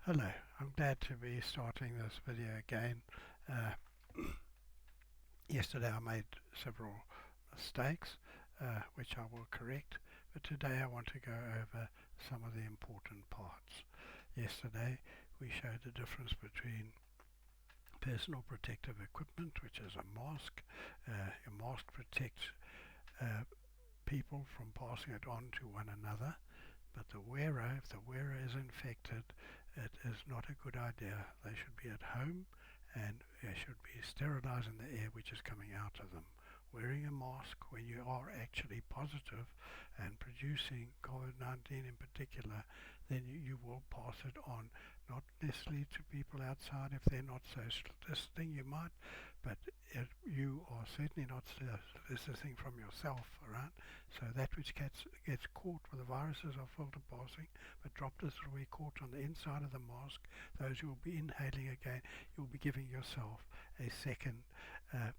Hello, I'm glad to be starting this video again. Uh, Yesterday I made several mistakes, which I will correct, but today I want to go over some of the important parts. Yesterday we showed the difference between personal protective equipment, which is a mask. A mask protects uh, people from passing it on to one another. But the wearer, if the wearer is infected, it is not a good idea. They should be at home and they should be sterilising the air which is coming out of them. Wearing a mask when you are actually positive and producing COVID-19 in particular, then you will pass it on, not necessarily to people outside if they're not social distancing, you might, but if you are certainly not distancing from yourself, right? So that which gets caught with the viruses are filter passing, but droplets will be caught on the inside of the mask. Those you will be inhaling again, you'll be giving yourself a second uh,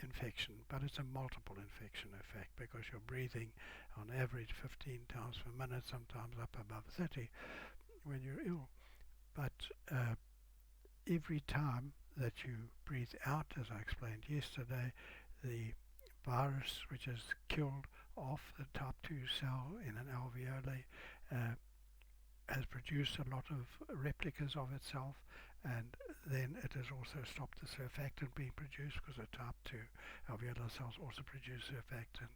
infection, but it's a multiple infection effect because you're breathing on average 15 times per minute, sometimes up above 30 when you're ill. But every time that you breathe out, as I explained yesterday, the virus which is killed off the type 2 cell in an alveoli uh, has produced a lot of replicas of itself, and then it has also stopped the surfactant being produced because the type 2 alveolar cells also produce surfactant,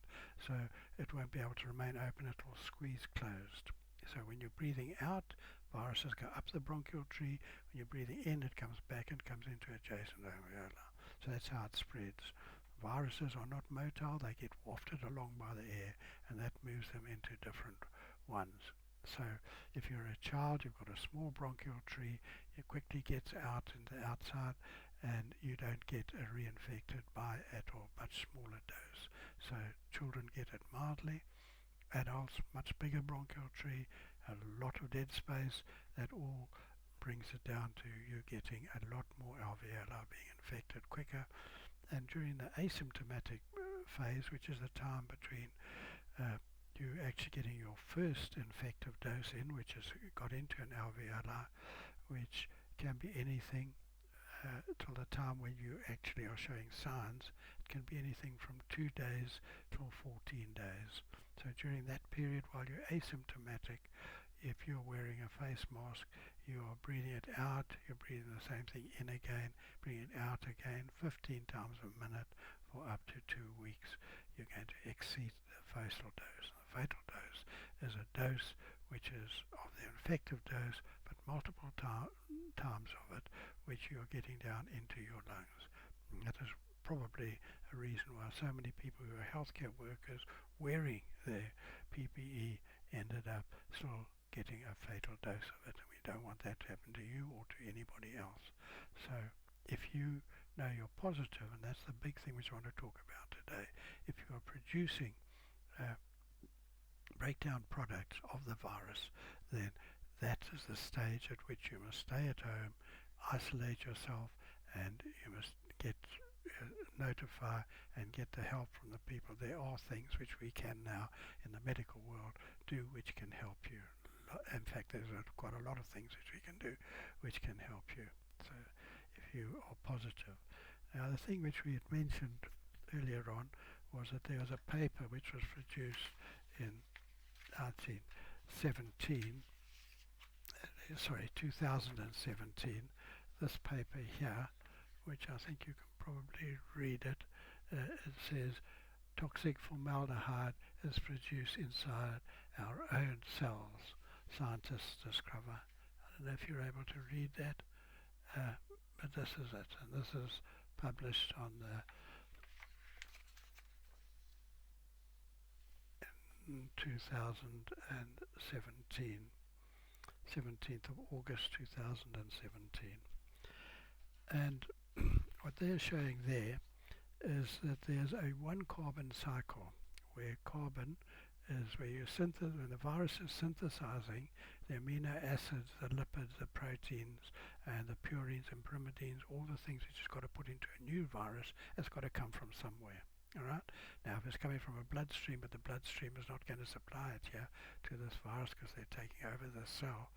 so it won't be able to remain open, it will squeeze closed. So when you're breathing out, viruses go up the bronchial tree. When you're breathing in, it comes back and comes into adjacent alveolar. So that's how it spreads. Viruses are not motile, they get wafted along by the air, and that moves them into different ones. So if you're a child, you've got a small bronchial tree, it quickly gets out in the outside and you don't get reinfected by at all, much smaller dose. So children get it mildly. Adults, much bigger bronchial tree, a lot of dead space, that all brings it down to you getting a lot more alveoli being infected quicker. And during the asymptomatic phase, which is the time between uh, you actually getting your first infective dose in, which has got into an alveoli, which can be anything till the time when you actually are showing signs. It can be anything from 2 days till 14 days. So during that period, while you're asymptomatic, if you're wearing a face mask, you are breathing it out, you're breathing the same thing in again, breathing it out again 15 times a minute for up to 2 weeks. You're going to exceed the fatal dose. The fatal dose is a dose which is of the infective dose, but multiple times of it, which you're getting down into your lungs. And that is probably a reason why so many people who are healthcare workers wearing their PPE ended up still getting a fatal dose of it, and we don't want that to happen to you or to anybody else. So if you know you're positive, and that's the big thing which I want to talk about today, if you are producing breakdown products of the virus, then that is the stage at which you must stay at home, isolate yourself, and you must get notify and get the help from the people. There are things which we can now in the medical world do which can help you. In fact, there's quite a lot of things which we can do which can help you. So if you are positive. Now the thing which we had mentioned earlier on was that there was a paper which was produced in 1917, 2017, this paper here, which I think you can probably read it. It says toxic formaldehyde is produced inside our own cells, scientists discover. I don't know if you're able to read that, but this is it, and this is published on the 2017, 17th of August 2017. And what they're showing there is that there's a one carbon cycle where carbon is where when the virus is synthesizing the amino acids, the lipids, the proteins, and the purines and pyrimidines, all the things which it's got to put into a new virus, it's got to come from somewhere. All right. Now, if it's coming from a bloodstream, but the bloodstream is not going to supply it here to this virus because they're taking over the cell,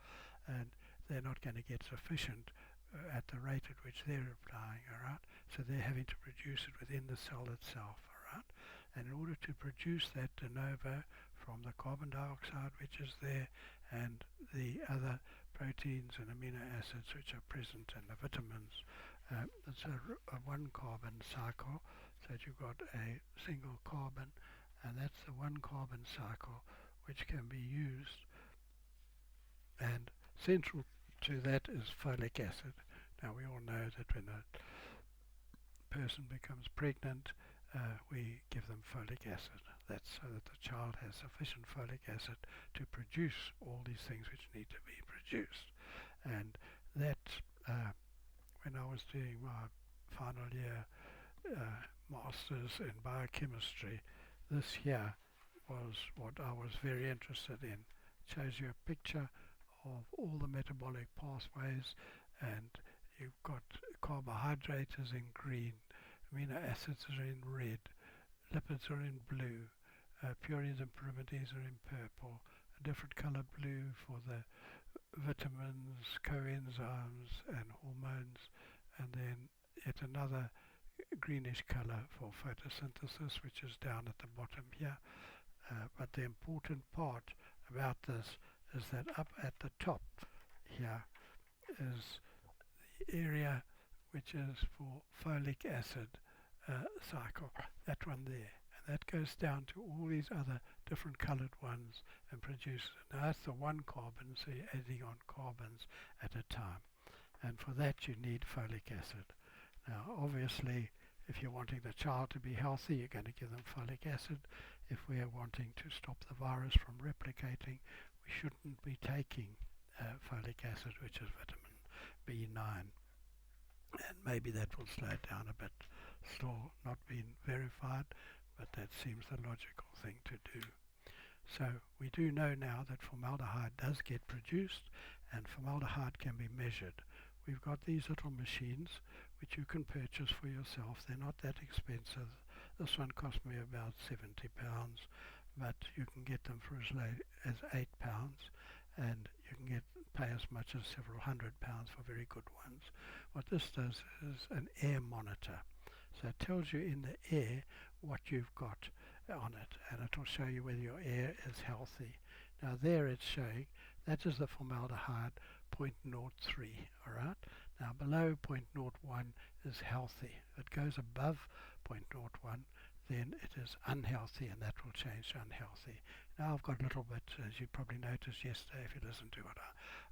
and they're not going to get sufficient at the rate at which they're applying, alright? So they're having to produce it within the cell itself, alright? And in order to produce that de novo from the carbon dioxide which is there and the other proteins and amino acids which are present and the vitamins, it's a one carbon cycle, so that you've got a single carbon, and that's the one carbon cycle which can be used, and central to that is folic acid. Now we all know that when a person becomes pregnant, we give them folic acid. That's so that the child has sufficient folic acid to produce all these things which need to be produced. And that, when I was doing my final year masters in biochemistry, this here was what I was very interested in. It shows you a picture of all the metabolic pathways, and you've got carbohydrates is in green, amino acids are in red, lipids are in blue, purines and pyrimides are in purple, a different color blue for the vitamins, coenzymes and hormones, and then yet another greenish color for photosynthesis, which is down at the bottom here. But the important part about this is that up at the top here is the area which is for folic acid cycle, that one there. And that goes down to all these other different colored ones and produces it. Now that's the one carbon, so you're adding on carbons at a time. And for that you need folic acid. Now obviously, if you're wanting the child to be healthy, you're going to give them folic acid. If we are wanting to stop the virus from replicating, we shouldn't be taking folic acid, which is vitamin B9. And maybe that will slow it down a bit. Still not been verified, but that seems the logical thing to do. So we do know now that formaldehyde does get produced, and formaldehyde can be measured. We've got these little machines which you can purchase for yourself. They're not that expensive. This one cost me about £70, but you can get them for as low as £8, and you can pay as much as several £100 for very good ones. What this does is an air monitor. So it tells you in the air what you've got on it, and it will show you whether your air is healthy. Now there it's showing that is the formaldehyde 0.03, alright? Now below 0.01 is healthy. If it goes above 0.01, then it is unhealthy, and that will change to unhealthy. Now I've got a little bit, as you probably noticed yesterday if you listened to what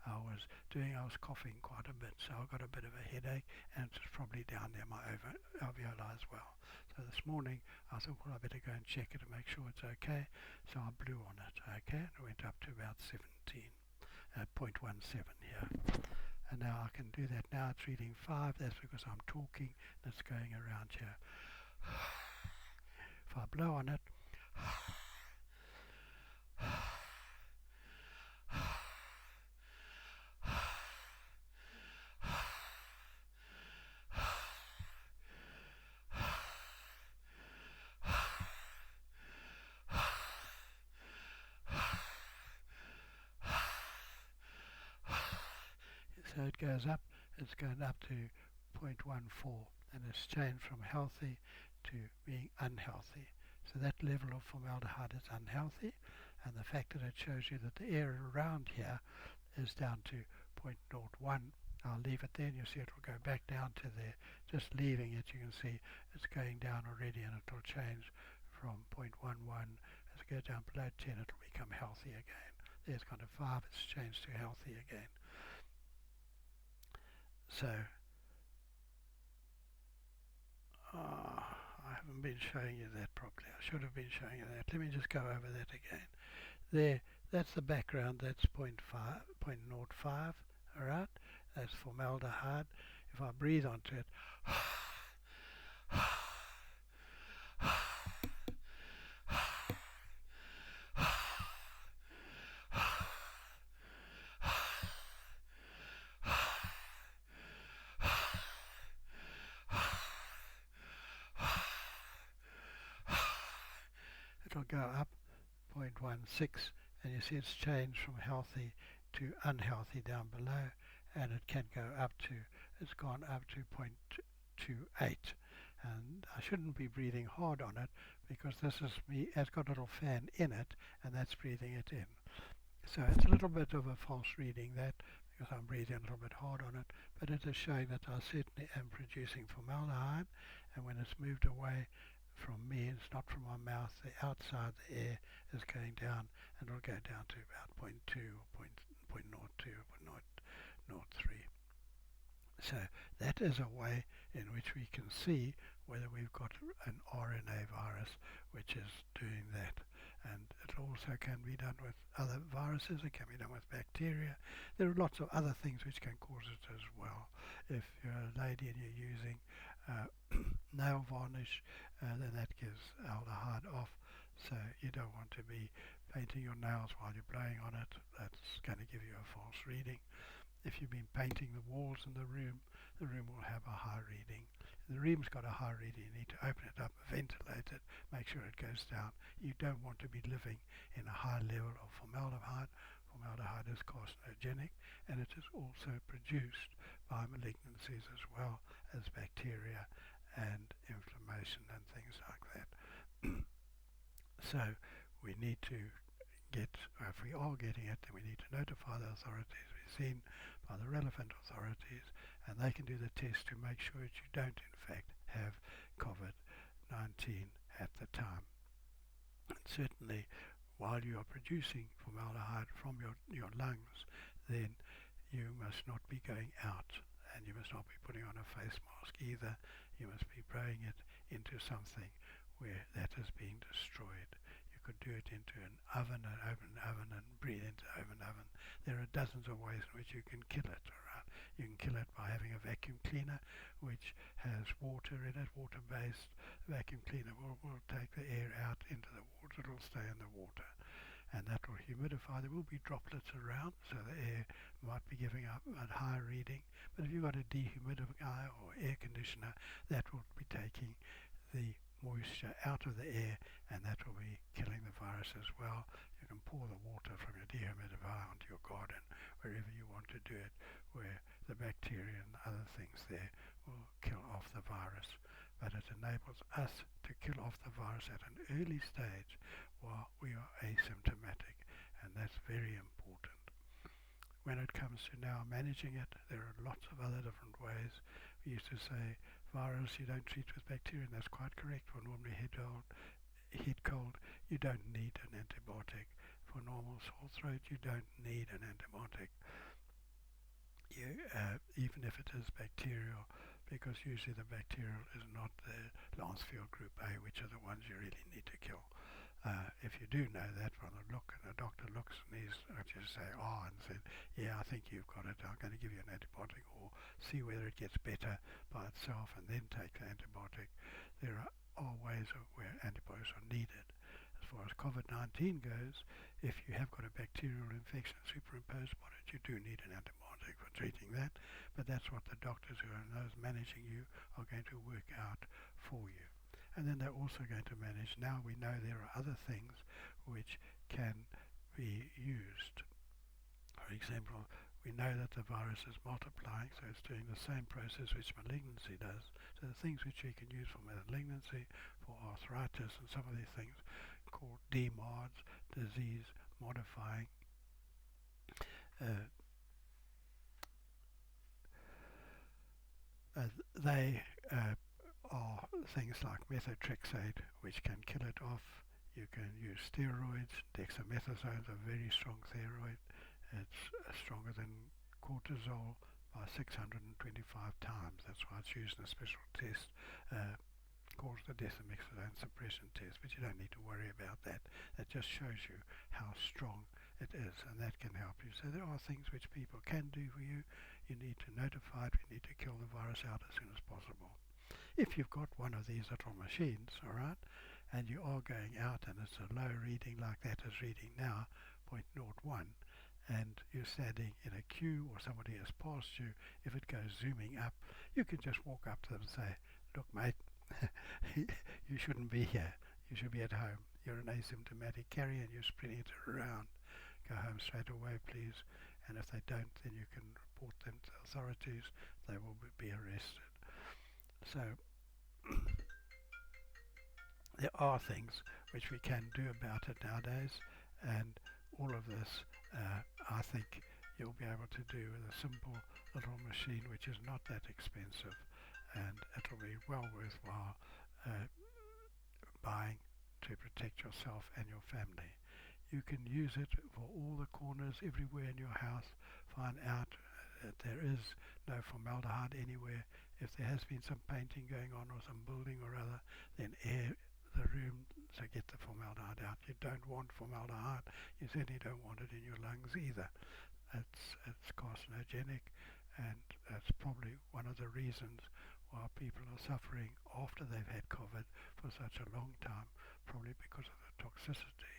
I was doing, I was coughing quite a bit, so I got a bit of a headache, and it's probably down there my alveoli as well. So this morning I thought, well, I better go and check it and make sure it's okay, so I blew on it, okay, and it went up to about 0.17 here. And now I can do that. Now it's reading 5, that's because I'm talking and it's going around here. If I blow on it, so it goes up, it's going up to 0.14, and it's changed from healthy to being unhealthy. So that level of formaldehyde is unhealthy, and the fact that it shows you that the air around here is down to 0.01, I'll leave it there, and you'll see it will go back down to there. Just leaving it, you can see it's going down already, and it will change from 0.11. As it goes down below 10, it will become healthy again. There's kind of 5, it's changed to healthy again. So I haven't been showing you that properly. I should have been showing you that. Let me just go over that again. There, that's the background. That's 0.05. Alright, that's formaldehyde. If I breathe onto it, it'll go up 0.16, and you see it's changed from healthy to unhealthy down below. and it can go up to, it's gone up to 0.28, and I shouldn't be breathing hard on it because this is me, it's got a little fan in it, and that's breathing it in. So it's a little bit of a false reading that, because I'm breathing a little bit hard on it, but it is showing that I certainly am producing formaldehyde, and when it's moved away from me, it's not from my mouth, the outside, the air is going down, and it'll go down to about 0.2 or 0.02 or 0.03. So that is a way in which we can see whether we've got an RNA virus which is doing that. And it also can be done with other viruses, it can be done with bacteria. There are lots of other things which can cause it as well. If you're a lady and you're using nail varnish, then that gives aldehyde off. So you don't want to be painting your nails while you're blowing on it. That's going to give you a false reading. If you've been painting the walls in the room will have a high reading. If the room's got a high reading, you need to open it up, ventilate it, make sure it goes down. You don't want to be living in a high level of formaldehyde. Formaldehyde is carcinogenic, and it is also produced by malignancies as well as bacteria and inflammation and things like that. So we need to if we are getting it, then we need to notify the authorities. We're seen by the relevant authorities, and they can do the test to make sure that you don't in fact have COVID-19 at the time. And certainly while you are producing formaldehyde from your lungs, then you must not be going out, and you must not be putting on a face mask either. You must be blowing it into something where that is being destroyed. You could do it into an oven and open an oven and breathe into an oven. There are dozens of ways in which you can kill it. Right? You can kill it by having a vacuum cleaner which has water in it, water-based. Vacuum cleaner will take the air out into the water, it will stay in the water, and that will humidify. There will be droplets around, so the air might be giving up a high reading, but if you've got a dehumidifier or air conditioner, that will be taking the moisture out of the air, and that will be killing the virus as well. You can pour the water from your dehumidifier onto your garden, wherever you want to do it, where the bacteria and other things there will kill off the virus. But it enables us to kill off the virus at an early stage while we are asymptomatic, and that's very important. When it comes to now managing it, there are lots of other different ways. We used to say virus you don't treat with bacteria, and that's quite correct. For normally head cold, you don't need an antibiotic. For normal sore throat, you don't need an antibiotic. Even if it is bacterial, because usually the bacterial is not the Lancefield group A, which are the ones you really need to kill. If you do know that from the look, and the doctor looks and he's just say, and said, yeah, I think you've got it, I'm going to give you an antibiotic, or see whether it gets better by itself and then take the antibiotic. There are ways where antibiotics are needed. As far as COVID-19 goes, if you have got a bacterial infection superimposed upon it, you do need an antibiotic for treating that, but that's what the doctors who are those managing you are going to work out for you. And then they're also going to manage, now we know there are other things which can be used. For example, we know that the virus is multiplying, so it's doing the same process which malignancy does. So the things which we can use for malignancy, for arthritis, and some of these things called DMARDs, disease modifying, they are things like methotrexate, which can kill it off. You can use steroids. Dexamethasone is a very strong steroid. It's stronger than cortisol by 625 times. That's why it's used in a special test called the dexamethasone suppression test, but you don't need to worry about that. That just shows you how strong it is, and that can help you. So there are things which people can do for you. You need to notify it. We need to kill the virus out as soon as possible. If you've got one of these little machines, all right, and you are going out and it's a low reading like that is reading now, 0.01, and you're standing in a queue or somebody has passed you, if it goes zooming up, you can just walk up to them and say, look mate, you shouldn't be here, you should be at home, you're an asymptomatic carrier and you're spreading it around, go home straight away please, and if they don't, then you can report them to authorities. They will be arrested. So there are things which we can do about it nowadays, and all of this I think you'll be able to do with a simple little machine which is not that expensive, and it'll be well worthwhile buying to protect yourself and your family. You can use it for all the corners everywhere in your house. Find out that there is no formaldehyde anywhere. If there has been some painting going on or some building or other, then air the room to get the formaldehyde out. You don't want formaldehyde. You certainly don't want it in your lungs either. It's carcinogenic, and that's probably one of the reasons why people are suffering after they've had COVID for such a long time, probably because of the toxicity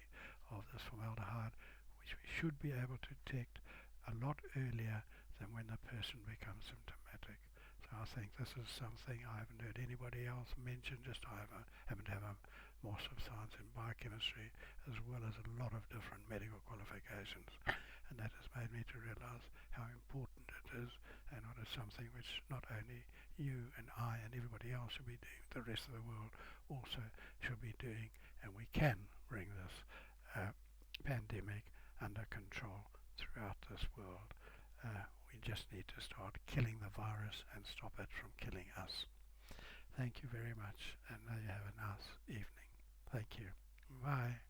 of this formaldehyde, which we should be able to detect a lot earlier than when the person becomes symptomatic. So I think this is something I haven't heard anybody else mention, just I happen to have a Master of Science in Biochemistry as well as a lot of different medical qualifications, and that has made me to realize how important it is, and it is something which not only you and I and everybody else should be doing, the rest of the world also should be doing, and we can bring this pandemic under control throughout this world. We just need to start killing the virus and stop it from killing us. Thank you very much, and now you have a nice evening. Thank you. Bye.